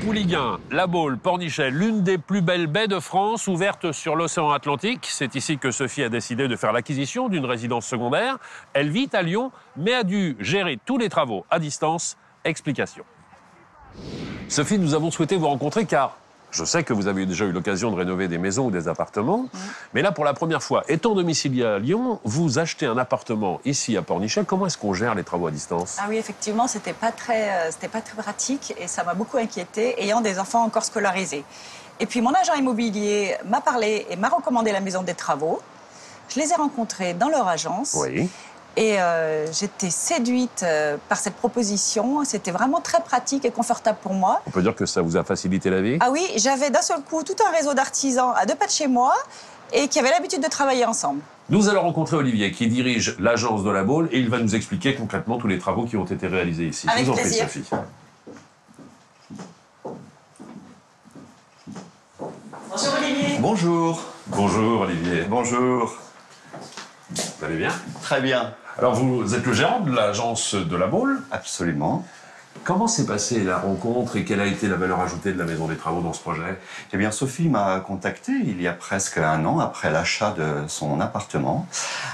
Pouliguen, La Baule, Pornichet, l'une des plus belles baies de France, ouverte sur l'océan Atlantique. C'est ici que Sophie a décidé de faire l'acquisition d'une résidence secondaire. Elle vit à Lyon, mais a dû gérer tous les travaux à distance. Explication. Sophie, nous avons souhaité vous rencontrer car je sais que vous avez déjà eu l'occasion de rénover des maisons ou des appartements. Mais là, pour la première fois, étant domicilié à Lyon, vous achetez un appartement ici à Pornichet. Comment est-ce qu'on gère les travaux à distance? Ah oui, effectivement, c'était pas très pratique et ça m'a beaucoup inquiétée, ayant des enfants encore scolarisés. Et puis mon agent immobilier m'a parlé et m'a recommandé la maison des travaux. Je les ai rencontrés dans leur agence. Oui. Et j'étais séduite par cette proposition. C'était vraiment très pratique et confortable pour moi. On peut dire que ça vous a facilité la vie? Ah oui, j'avais d'un seul coup tout un réseau d'artisans à 2 pas de chez moi et qui avaient l'habitude de travailler ensemble. Nous allons rencontrer Olivier qui dirige l'agence de La Baule et il va nous expliquer concrètement tous les travaux qui ont été réalisés ici. Avec je vous en prie, plaisir. Sophie. Bonjour Olivier. Bonjour. Bonjour Olivier. Bonjour. Vous allez bien? Très bien. Alors vous êtes le gérant de l'agence de La Baule. Absolument. Comment s'est passée la rencontre et quelle a été la valeur ajoutée de la maison des travaux dans ce projet? Eh bien, Sophie m'a contacté il y a presque 1 an après l'achat de son appartement.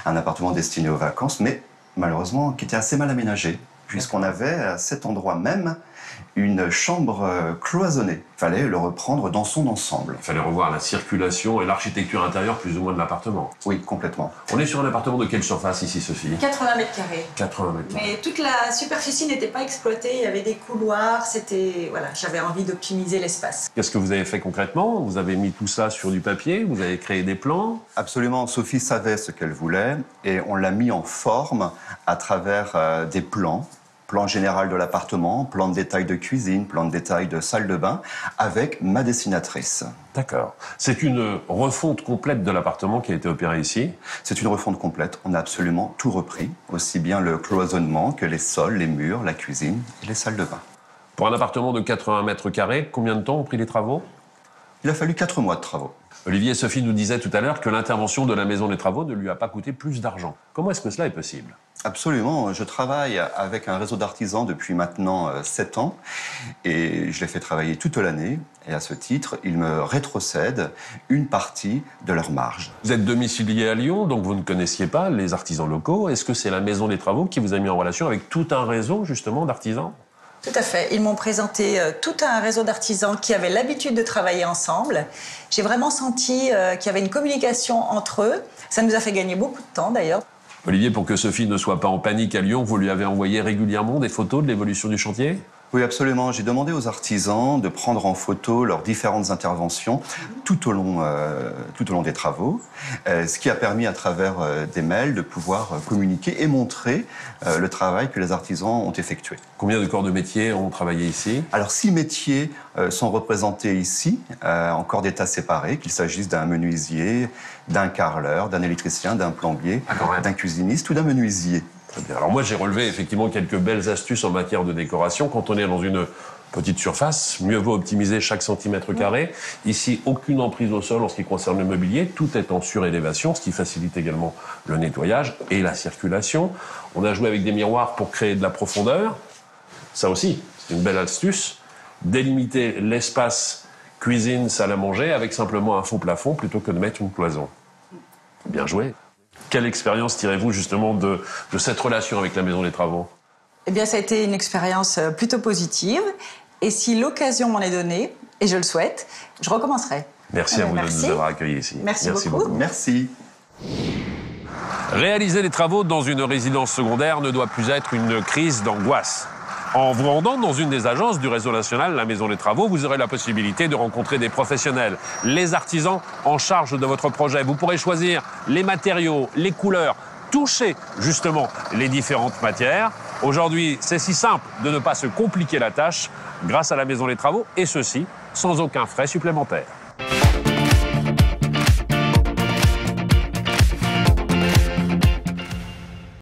Un appartement destiné aux vacances, mais malheureusement qui était assez mal aménagé, puisqu'on avait à cet endroit même une chambre cloisonnée. Il fallait le reprendre dans son ensemble. Il fallait revoir la circulation et l'architecture intérieure plus ou moins de l'appartement. Oui, complètement. On est sur un appartement de quelle surface ici, Sophie? 80 mètres carrés. 80 mètres carrés. Mais toute la superficie n'était pas exploitée, il y avait des couloirs, voilà, j'avais envie d'optimiser l'espace. Qu'est-ce que vous avez fait concrètement? Vous avez mis tout ça sur du papier, vous avez créé des plans? Absolument, Sophie savait ce qu'elle voulait et on l'a mis en forme à travers des plans. Plan général de l'appartement, plan de détail de cuisine, plan de détail de salle de bain, avec ma dessinatrice. D'accord. C'est une refonte complète de l'appartement qui a été opérée ici? C'est une refonte complète. On a absolument tout repris, aussi bien le cloisonnement que les sols, les murs, la cuisine et les salles de bain. Pour un appartement de 80 mètres carrés, combien de temps ont pris les travaux? Il a fallu 4 mois de travaux. Olivier et Sophie nous disaient tout à l'heure que l'intervention de la maison des travaux ne lui a pas coûté plus d'argent. Comment est-ce que cela est possible? Absolument. Je travaille avec un réseau d'artisans depuis maintenant 7 ans et je les fais travailler toute l'année. Et à ce titre, ils me rétrocèdent une partie de leur marge. Vous êtes domicilié à Lyon, donc vous ne connaissiez pas les artisans locaux. Est-ce que c'est la maison des travaux qui vous a mis en relation avec tout un réseau, justement, d'artisans? Tout à fait. Ils m'ont présenté tout un réseau d'artisans qui avaient l'habitude de travailler ensemble. J'ai vraiment senti qu'il y avait une communication entre eux. Ça nous a fait gagner beaucoup de temps, d'ailleurs. Olivier, pour que Sophie ne soit pas en panique à Lyon, vous lui avez envoyé régulièrement des photos de l'évolution du chantier? Oui, absolument. J'ai demandé aux artisans de prendre en photo leurs différentes interventions tout au long des travaux, ce qui a permis à travers des mails de pouvoir communiquer et montrer le travail que les artisans ont effectué. Combien de corps de métier ont travaillé ici? Alors 6 métiers sont représentés ici, en corps d'état séparés, qu'il s'agisse d'un menuisier, d'un carreleur, d'un électricien, d'un plombier, d'un cuisiniste ou d'un menuisier. Très bien. Alors moi, j'ai relevé effectivement quelques belles astuces en matière de décoration. Quand on est dans une petite surface, mieux vaut optimiser chaque centimètre carré. Ici, aucune emprise au sol en ce qui concerne le mobilier. Tout est en surélévation, ce qui facilite également le nettoyage et la circulation. On a joué avec des miroirs pour créer de la profondeur. Ça aussi, c'est une belle astuce. Délimiter l'espace cuisine, salle à manger avec simplement un faux plafond plutôt que de mettre une cloison. Bien joué. Quelle expérience tirez-vous justement de cette relation avec la maison des travaux? Eh bien, ça a été une expérience plutôt positive. Et si l'occasion m'en est donnée, et je le souhaite, je recommencerai. Merci à vous de nous avoir accueillis ici. Merci beaucoup. Merci. Réaliser les travaux dans une résidence secondaire ne doit plus être une crise d'angoisse. En vous rendant dans une des agences du réseau national, la Maison des Travaux, vous aurez la possibilité de rencontrer des professionnels, les artisans en charge de votre projet. Vous pourrez choisir les matériaux, les couleurs, toucher justement les différentes matières. Aujourd'hui, c'est si simple de ne pas se compliquer la tâche grâce à la Maison des Travaux, et ceci sans aucun frais supplémentaire.